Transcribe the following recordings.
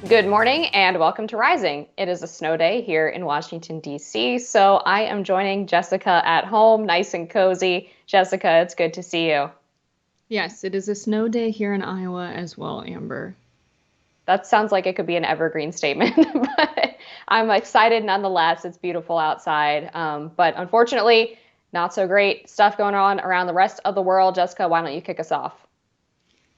Good morning and welcome to Rising. It is a snow day here in Washington, D.C., so I am joining Jessica at home, nice and cozy. Jessica, it's good to see you. Yes, it is a snow day here in Iowa as well, Amber. That sounds like it could be an evergreen statement, but I'm excited nonetheless. It's beautiful outside, but unfortunately, not so great stuff going on around the rest of the world. Jessica, why don't you kick us off?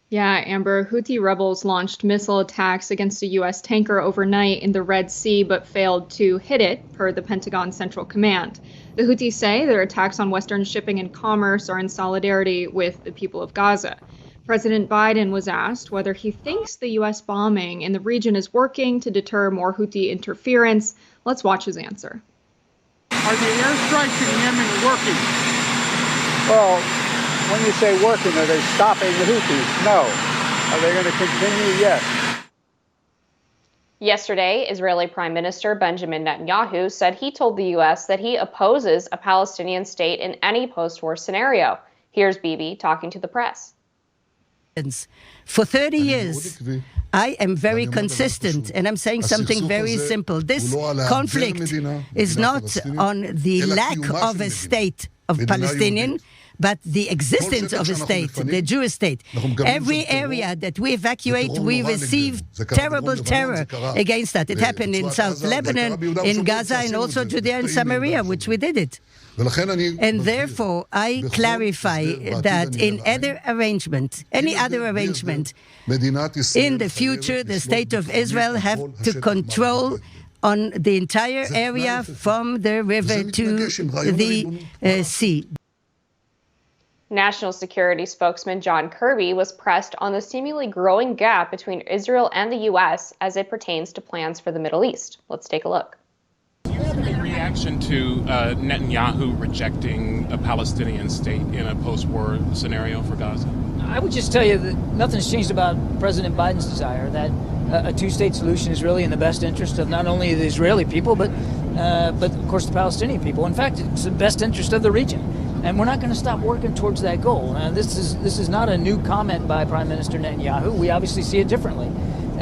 Yeah, Amber, Houthi rebels launched missile attacks against a U.S. tanker overnight in the Red Sea, but failed to hit it, per the Pentagon Central Command. The Houthis say their attacks on Western shipping and commerce are in solidarity with the people of Gaza. President Biden was asked whether he thinks the U.S. bombing in the region is working to deter more Houthi interference. Let's watch his answer. Are the airstrikes in Yemen working? Well, when you say working, are they stopping the Houthis? No. Are they going to continue? Yes. Yesterday, Israeli Prime Minister Benjamin Netanyahu said he told the U.S. that he opposes a Palestinian state in any post-war scenario. Here's Bibi talking to the press. For 30 years, I am very consistent, and I'm saying something very simple. This conflict is not on the lack of a state of Palestinian, but the existence of a state, the Jewish state. Every area that we evacuate, we receive terrible terror against that. It happened in South Lebanon, in Gaza, and also Judea and Samaria, which we did it. And therefore, I clarify that in any other arrangement, in the future, the state of Israel have to control on the entire area from the river to the sea. National Security spokesman John Kirby was pressed on the seemingly growing gap between Israel and the U.S. as it pertains to plans for the Middle East. Let's take a look. Do you have any reaction to Netanyahu rejecting a Palestinian state in a post-war scenario for Gaza? I would just tell you that nothing's changed about President Biden's desire that a two-state solution is really in the best interest of not only the Israeli people, but of course the Palestinian people. In fact, it's the best interest of the region. And we're not going to stop working towards that goal. This is not a new comment by Prime Minister Netanyahu. We obviously see it differently.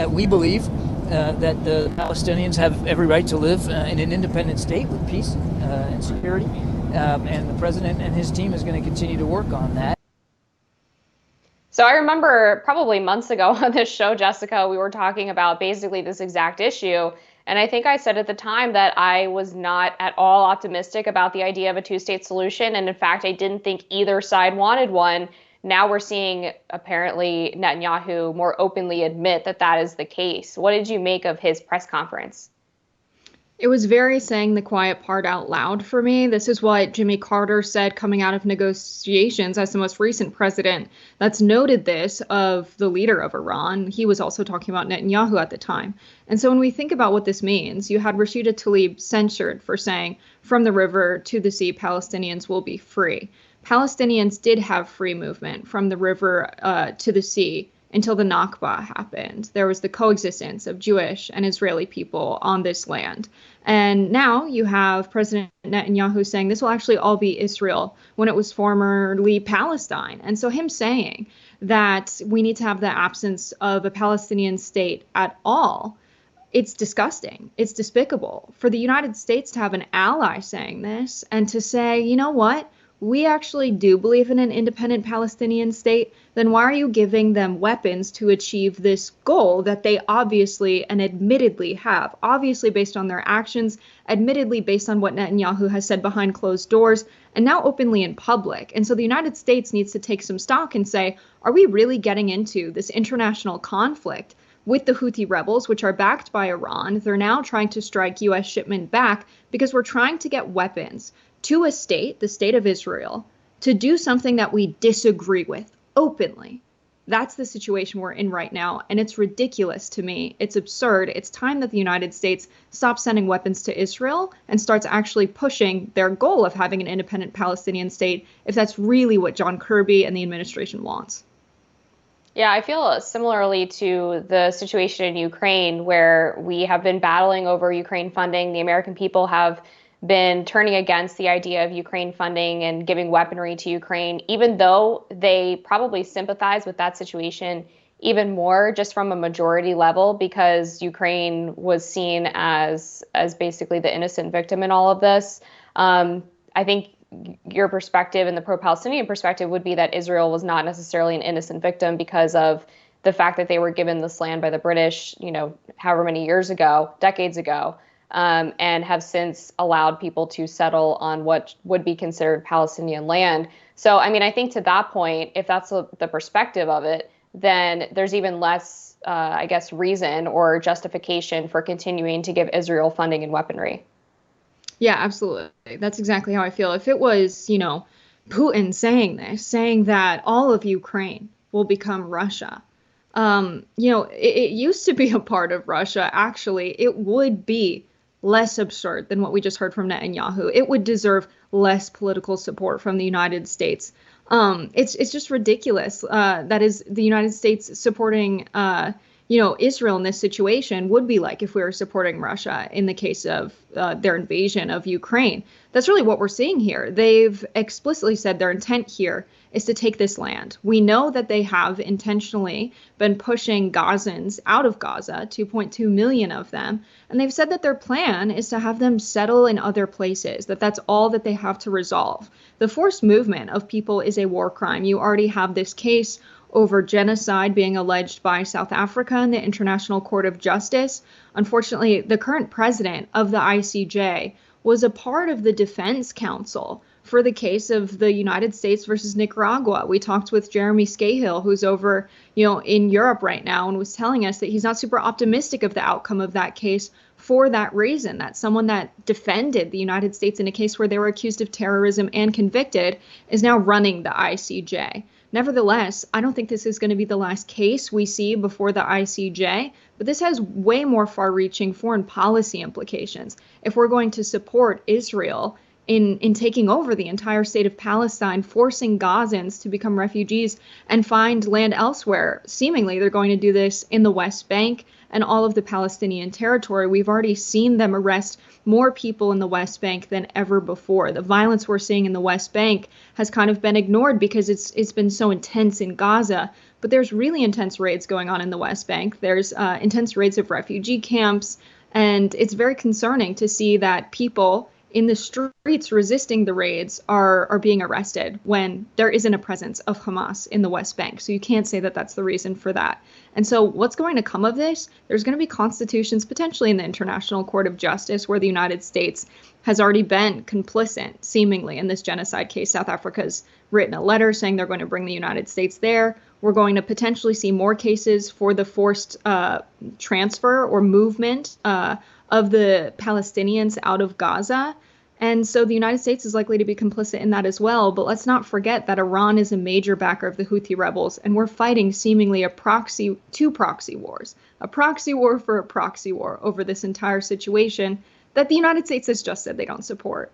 We believe that the Palestinians have every right to live in an independent state with peace and security. And the president and his team is going to continue to work on that. So I remember probably months ago on this show, Jessica, we were talking about basically this exact issue. And I think I said at the time that I was not at all optimistic about the idea of a two-state solution. And in fact, I didn't think either side wanted one. Now we're seeing apparently Netanyahu more openly admit that that is the case. What did you make of his press conference? It was very saying the quiet part out loud for me. This is what Jimmy Carter said coming out of negotiations as the most recent president that's noted this of the leader of Iran. He was also talking about Netanyahu at the time. And so when we think about what this means, you had Rashida Tlaib censured for saying, from the river to the sea, Palestinians will be free. Palestinians did have free movement from the river to the sea until the Nakba happened. There was the coexistence of Jewish and Israeli people on this land. And now you have President Netanyahu saying this will actually all be Israel when it was formerly Palestine. And so him saying that we need to have the absence of a Palestinian state at all, it's disgusting. It's despicable for the United States to have an ally saying this and to say, you know what? We actually do believe in an independent Palestinian state, then why are you giving them weapons to achieve this goal that they obviously and admittedly have, obviously based on their actions, admittedly based on what Netanyahu has said behind closed doors, and now openly in public. And so the United States needs to take some stock and say, are we really getting into this international conflict with the Houthi rebels, which are backed by Iran? They're now trying to strike U.S. shipment back because we're trying to get weapons to a state, the state of Israel, to do something that we disagree with openly. That's the situation we're in right now, and it's ridiculous to me. It's absurd. It's time that the United States stops sending weapons to Israel and starts actually pushing their goal of having an independent Palestinian state, if that's really what John Kirby and the administration wants. Yeah, I feel similarly to the situation in Ukraine, where we have been battling over Ukraine funding. The American people have been turning against the idea of Ukraine funding and giving weaponry to Ukraine, even though they probably sympathize with that situation even more just from a majority level, because Ukraine was seen as basically the innocent victim in all of this. I think your perspective and the pro-Palestinian perspective would be that Israel was not necessarily an innocent victim because of the fact that they were given this land by the British, however many years ago, decades ago, and have since allowed people to settle on what would be considered Palestinian land. So, I mean, I think to that point, if that's the perspective of it, then there's even less, I guess, reason or justification for continuing to give Israel funding and weaponry. Yeah, absolutely. That's exactly how I feel. If it was, Putin saying that all of Ukraine will become Russia, it used to be a part of Russia. Actually, it would be less absurd than what we just heard from Netanyahu. It would deserve less political support from the United States. It's just ridiculous. That is the United States supporting, Israel in this situation would be like if we were supporting Russia in the case of their invasion of Ukraine. That's really what we're seeing here. They've explicitly said their intent here is to take this land. We know that they have intentionally been pushing Gazans out of Gaza, 2.2 million of them, and they've said that their plan is to have them settle in other places, that's all that they have to resolve. The forced movement of people is a war crime. You already have this case over genocide being alleged by South Africa in the International Court of Justice. Unfortunately, the current president of the ICJ was a part of the defense counsel for the case of the United States versus Nicaragua. We talked with Jeremy Scahill, who's over, in Europe right now, and was telling us that he's not super optimistic of the outcome of that case for that reason, that someone that defended the United States in a case where they were accused of terrorism and convicted is now running the ICJ. Nevertheless, I don't think this is going to be the last case we see before the ICJ, but this has way more far-reaching foreign policy implications. If we're going to support Israel in taking over the entire state of Palestine, forcing Gazans to become refugees and find land elsewhere, seemingly they're going to do this in the West Bank and all of the Palestinian territory. We've already seen them arrest more people in the West Bank than ever before. The violence we're seeing in the West Bank has kind of been ignored because it's been so intense in Gaza. But there's really intense raids going on in the West Bank. There's intense raids of refugee camps. And it's very concerning to see that people in the streets resisting the raids are being arrested when there isn't a presence of Hamas in the West Bank. So you can't say that that's the reason for that. And so what's going to come of this? There's going to be constitutions potentially in the International Court of Justice where the United States has already been complicit, seemingly, in this genocide case. South Africa's written a letter saying they're going to bring the United States there. We're going to potentially see more cases for the forced transfer or movement of the Palestinians out of Gaza. And so the United States is likely to be complicit in that as well. But let's not forget that Iran is a major backer of the Houthi rebels, and we're fighting seemingly two proxy wars, a proxy war for a proxy war over this entire situation that the United States has just said they don't support.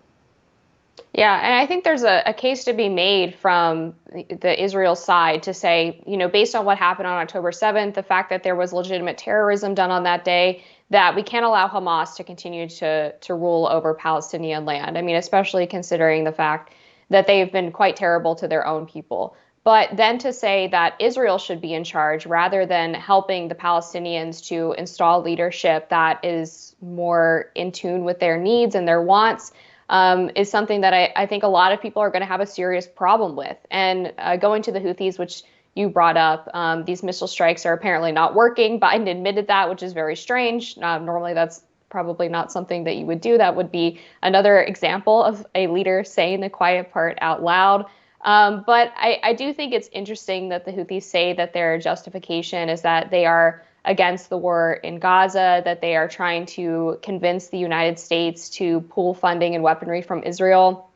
Yeah, and I think there's a case to be made from the Israel side to say, based on what happened on October 7th, the fact that there was legitimate terrorism done on that day, that we can't allow Hamas to continue to rule over Palestinian land. I mean, especially considering the fact that they've been quite terrible to their own people. But then to say that Israel should be in charge rather than helping the Palestinians to install leadership that is more in tune with their needs and their wants is something that I think a lot of people are going to have a serious problem with. And going to the Houthis, which you brought up, these missile strikes are apparently not working. Biden admitted that, which is very strange. Normally, that's probably not something that you would do. That would be another example of a leader saying the quiet part out loud. But I do think it's interesting that the Houthis say that their justification is that they are against the war in Gaza, that they are trying to convince the United States to pull funding and weaponry from Israel.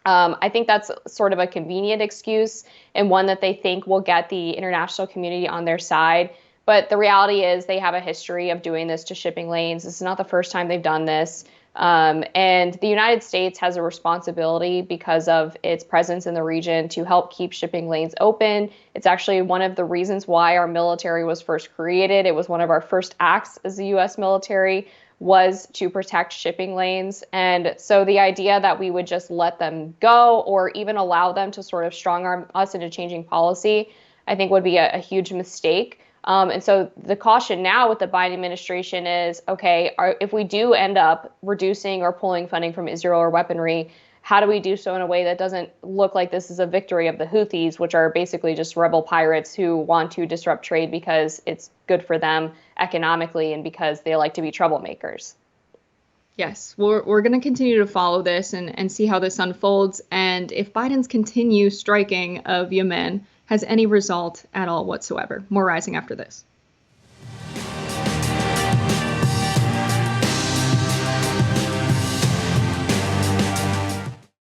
I think that's sort of a convenient excuse and one that they think will get the international community on their side. But the reality is they have a history of doing this to shipping lanes. This is not the first time they've done this. And the United States has a responsibility because of its presence in the region to help keep shipping lanes open. It's actually one of the reasons why our military was first created. It was one of our first acts as the U.S. military was to protect shipping lanes. And so the idea that we would just let them go or even allow them to sort of strong arm us into changing policy, I think would be a huge mistake. And so the caution now with the Biden administration is, okay, if we do end up reducing or pulling funding from Israel or weaponry, how do we do so in a way that doesn't look like this is a victory of the Houthis, which are basically just rebel pirates who want to disrupt trade because it's good for them economically and because they like to be troublemakers? Yes, we're going to continue to follow this and see how this unfolds. And if Biden's continued striking of Yemen has any result at all whatsoever. More Rising after this.